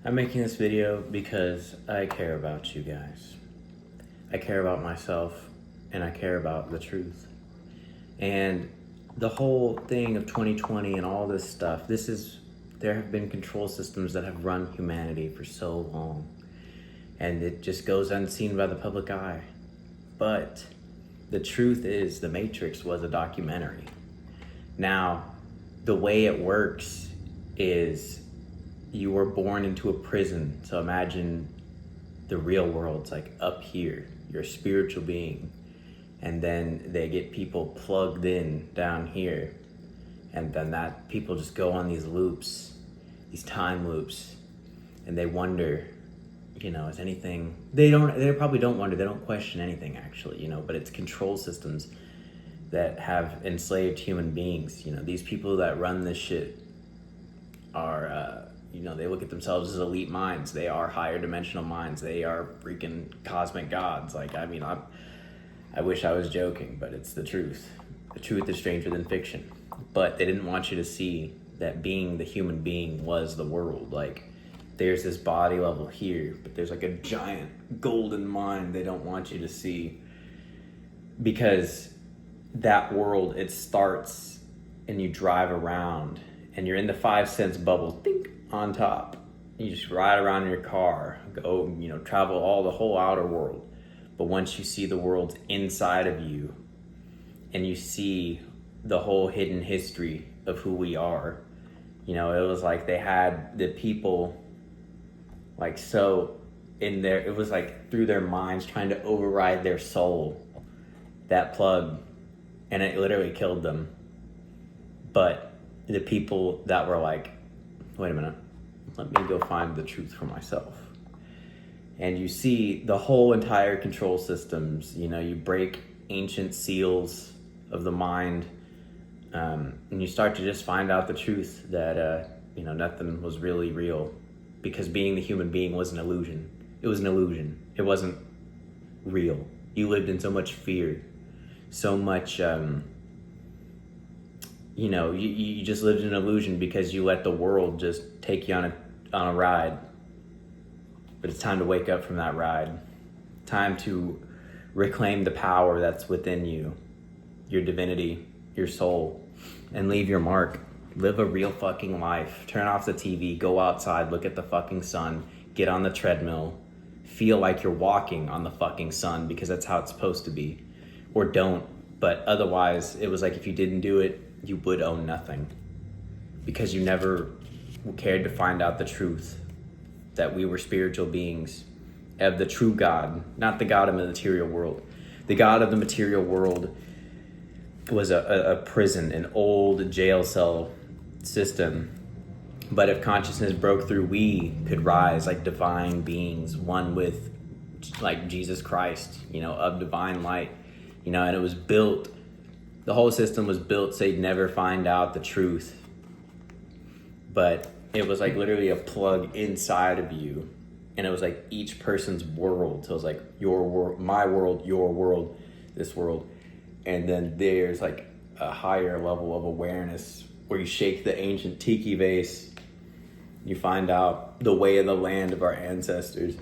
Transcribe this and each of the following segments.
I'm making this video because I care about you guys. I care about myself and I care about the truth. And the whole thing of 2020 and all this stuff, there have been control systems that have run humanity for so long. And it just goes unseen by the public eye. But the truth is, The Matrix was a documentary. Now, the way it works is you were born into a prison. So imagine the real world's like up here. You're a spiritual being. And then they get people plugged in down here. And then that people just go on these loops, these time loops. And they wonder, is anything, they probably don't wonder, they don't question anything actually, but it's control systems that have enslaved human beings. These people that run this shit are, they look at themselves as elite minds. They are higher dimensional minds. They are freaking cosmic gods. I wish I was joking, but it's the truth. The truth is stranger than fiction. But they didn't want you to see that being the human being was the world. There's this body level here, but there's a giant golden mind they don't want you to see. Because that world, it starts and you drive around and you're in the 5 sense bubble, think, on top. You just ride around in your car, go, travel the whole outer world. But once you see the world's inside of you and you see the whole hidden history of who we are, it was like they had the people so in there, it was through their minds trying to override their soul, that plug, and it literally killed them. But the people that were wait a minute, let me go find the truth for myself. And you see the whole entire control systems, you break ancient seals of the mind, and you start to just find out the truth that, nothing was really real, because being the human being was an illusion. It was an illusion. It wasn't real. You lived in so much fear, so much, you just lived in an illusion because you let the world just take you on a ride. But it's time to wake up from that ride. Time to reclaim the power that's within you, your divinity, your soul, and leave your mark. Live a real fucking life. Turn off the TV, go outside, look at the fucking sun, get on the treadmill, feel like you're walking on the fucking sun, because that's how it's supposed to be. Or don't. But otherwise, it was if you didn't do it, you would own nothing. Because you never cared to find out the truth that we were spiritual beings of the true God, not the God of the material world. The God of the material world was a prison, an old jail cell system. But if consciousness broke through, we could rise like divine beings, one with Jesus Christ, of divine light, and it was built, the whole system was built so you'd never find out the truth. But it was literally a plug inside of you, and it was each person's world. So it was your world, my world, your world, this world. And then there's a higher level of awareness where you shake the ancient tiki vase, you find out the way of the land of our ancestors.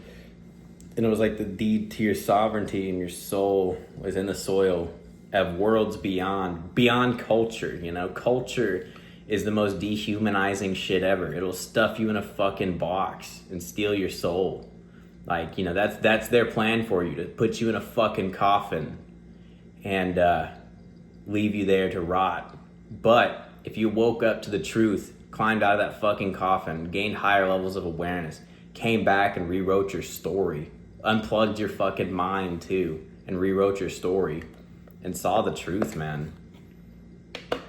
And it was the deed to your sovereignty, and your soul was in the soil of worlds beyond culture. Culture is the most dehumanizing shit ever. It'll stuff you in a fucking box and steal your soul. That's their plan for you, to put you in a fucking coffin and leave you there to rot. But if you woke up to the truth, climbed out of that fucking coffin, gained higher levels of awareness, came back and rewrote your story, unplugged your fucking mind too, and rewrote your story, and saw the truth, man.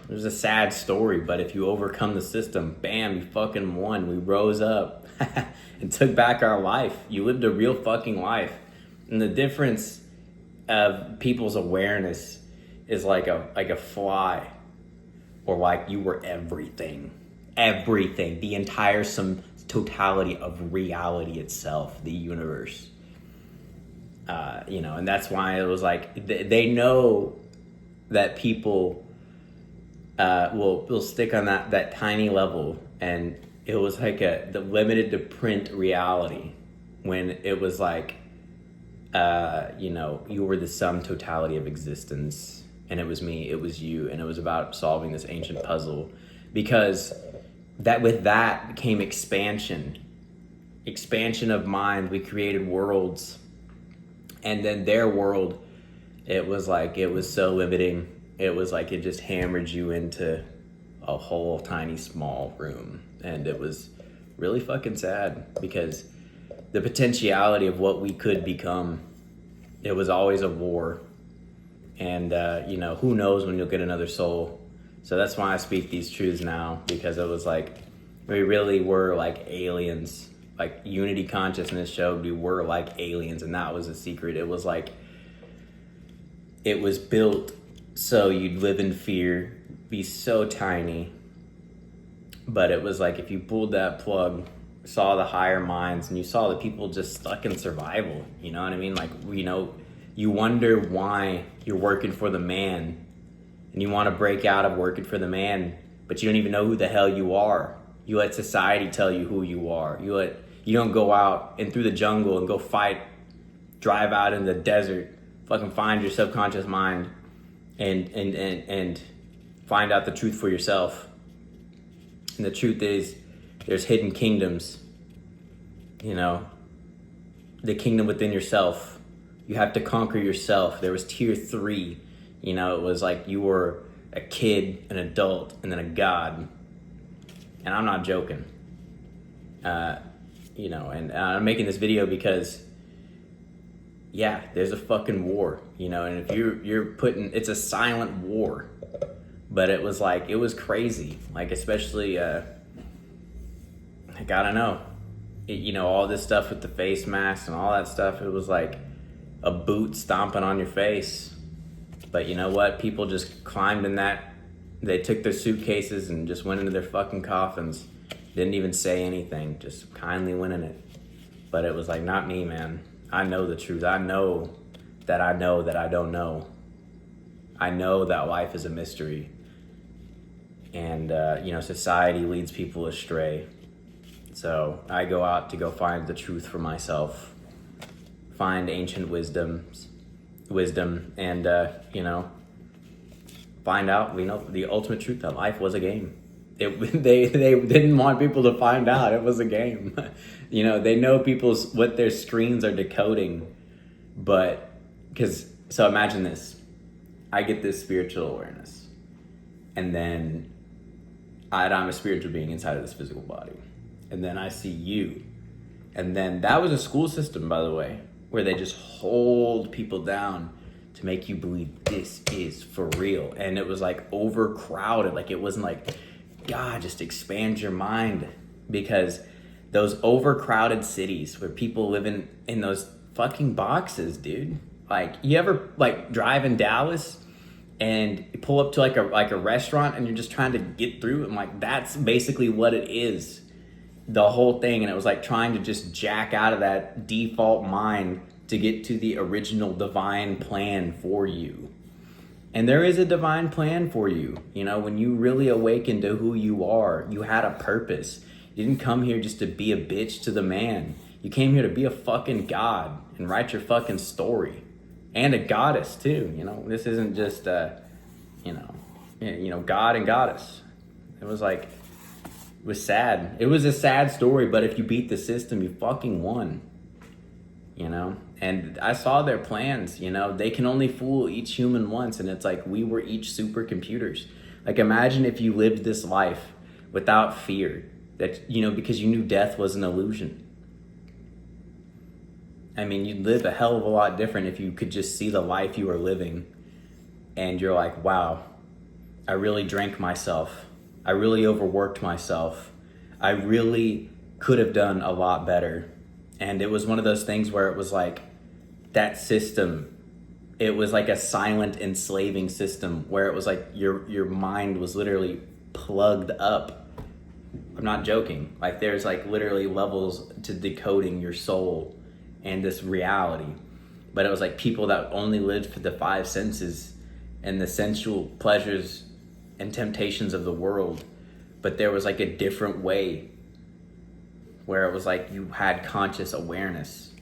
It was a sad story, but if you overcome the system, bam, you fucking won. We rose up and took back our life. You lived a real fucking life. And the difference of people's awareness is like a fly, or you were everything, the entire totality of reality itself, the universe. And that's why it was they know that people will stick on that tiny level and it was like the limited to print reality, when it was like, you know, you were the sum totality of existence, and it was me, it was you, and it was about solving this ancient puzzle. Because that with that came expansion of mind. We created worlds, and then their world, it was like, it was so limiting. It was like it just hammered you into a whole tiny small room, and it was really fucking sad, because the potentiality of what we could become, it was always a war. And you know, who knows when you'll get another soul. So that's why I speak these truths now, because it was like, we really were like aliens. Like Unity Consciousness showed we were like aliens, and that was a secret. It was like, it was built so you'd live in fear, be so tiny. But it was like, if you pulled that plug, saw the higher minds, and you saw the people just stuck in survival, you know what I mean? Like, you know, you wonder why you're working for the man, and you want to break out of working for the man, but you don't even know who the hell you are. You let society tell you who you are. You don't go out and through the jungle and go fight, drive out in the desert, fucking find your subconscious mind and find out the truth for yourself. And the truth is, there's hidden kingdoms, you know, the kingdom within yourself. You have to conquer yourself. There was tier 3, you know, it was like you were a kid, an adult, and then a god. And I'm not joking. You know, and I'm making this video because, yeah, there's a fucking war, you know, and if you're putting, it's a silent war, but it was like, it was crazy. Like, especially, like, I don't know, you know, all this stuff with the face masks and all that stuff, it was like a boot stomping on your face. But you know what? People just climbed in that. They took their suitcases and just went into their fucking coffins. Didn't even say anything. Just kindly went in it. But it was like, not me, man. I know the truth. I know that I don't know. I know that life is a mystery. And, you know, society leads people astray. So I go out to go find the truth for myself. Find ancient wisdom, and you know, find out, you know, the ultimate truth, that life was a game. They didn't want people to find out it was a game. You know, they know what their screens are decoding, but so imagine this: I get this spiritual awareness, and then I'm a spiritual being inside of this physical body, and then I see you, and then that was a school system, by the way, where they just hold people down to make you believe this is for real. And it was like overcrowded. Like, it wasn't like, God, just expand your mind. Because those overcrowded cities where people live in those fucking boxes, dude. Like, you ever like drive in Dallas and you pull up to like a restaurant and you're just trying to get through, and like, that's basically what it is. The whole thing. And it was like trying to just jack out of that default mind to get to the original divine plan for you. And there is a divine plan for you. You know, when you really awaken to who you are, you had a purpose. You didn't come here just to be a bitch to the man. You came here to be a fucking god and write your fucking story. And a goddess too. You know, this isn't just you know, god and goddess. It was like, it was sad. It was a sad story, but if you beat the system, you fucking won. You know? And I saw their plans, you know? They can only fool each human once, and it's like, we were each supercomputers. Like, imagine if you lived this life without fear, that, you know, because you knew death was an illusion. I mean, you'd live a hell of a lot different if you could just see the life you were living, and you're like, wow, I really drank myself. I really overworked myself. I really could have done a lot better. And it was one of those things where it was like, that system, it was like a silent enslaving system where it was like your mind was literally plugged up. I'm not joking. Like, there's like literally levels to decoding your soul and this reality. But it was like people that only lived for the 5 senses and the sensual pleasures and temptations of the world. But there was like a different way where it was like you had conscious awareness,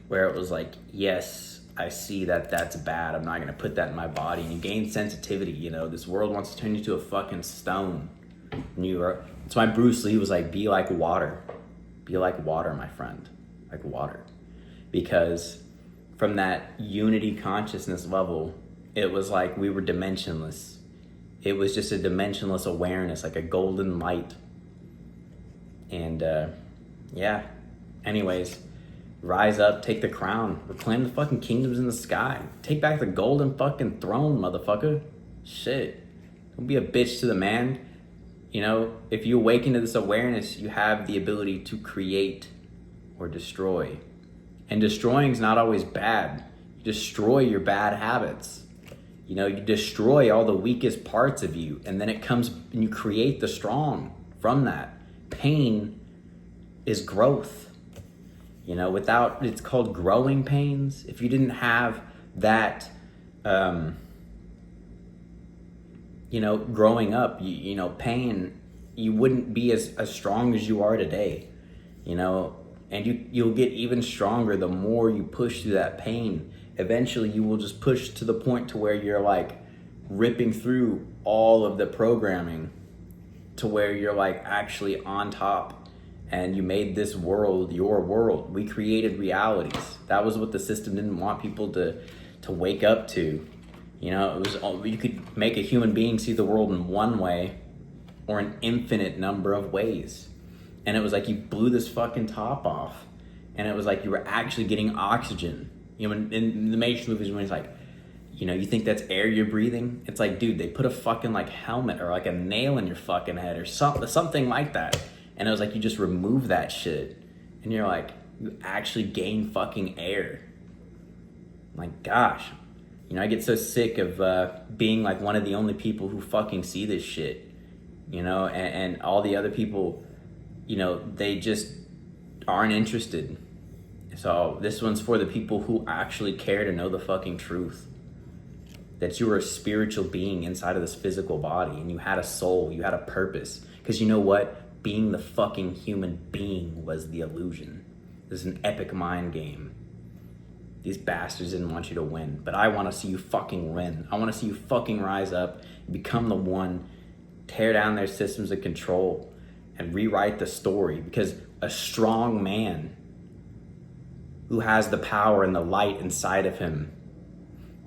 where it was like, yes, I see that that's bad. I'm not going to put that in my body. And you gain sensitivity. You know, this world wants to turn you to a fucking stone. That's why Bruce Lee was like, be like water. Be like water, my friend. Like water. Because from that unity consciousness level, it was like we were dimensionless. It was just a dimensionless awareness, like a golden light. And yeah, anyways, rise up, take the crown, reclaim the fucking kingdoms in the sky. Take back the golden fucking throne, motherfucker. Shit. Don't be a bitch to the man. You know, if you awaken to this awareness, you have the ability to create or destroy. And destroying is not always bad. You destroy your bad habits. You know, you destroy all the weakest parts of you, and then it comes and you create the strong from that. Pain is growth. You know, it's called growing pains. If you didn't have that, you know, growing up, you know, pain, you wouldn't be as strong as you are today, you know, and you'll get even stronger the more you push through that pain. Eventually you will just push to the point to where you're like ripping through all of the programming to where you're like actually on top, and you made this world your world. We created realities. That was what the system didn't want people to wake up to. You know, it was, you could make a human being see the world in one way or an infinite number of ways. And it was like you blew this fucking top off, and it was like you were actually getting oxygen. You know, in the Matrix movies, when it's like, you know, you think that's air you're breathing? It's like, dude, they put a fucking like helmet or like a nail in your fucking head or something like that. And it was like you just remove that shit, and you're like, you actually gain fucking air. Like, gosh. You know, I get so sick of being like one of the only people who fucking see this shit, you know, and all the other people, you know, they just aren't interested. So this one's for the people who actually care to know the fucking truth. That you were a spiritual being inside of this physical body, and you had a soul, you had a purpose. Because you know what? Being the fucking human being was the illusion. This is an epic mind game. These bastards didn't want you to win, but I want to see you fucking win. I want to see you fucking rise up and become the one, tear down their systems of control and rewrite the story, because a strong man who has the power and the light inside of him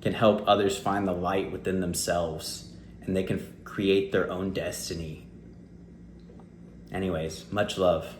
can help others find the light within themselves, and they can create their own destiny. Anyways, much love.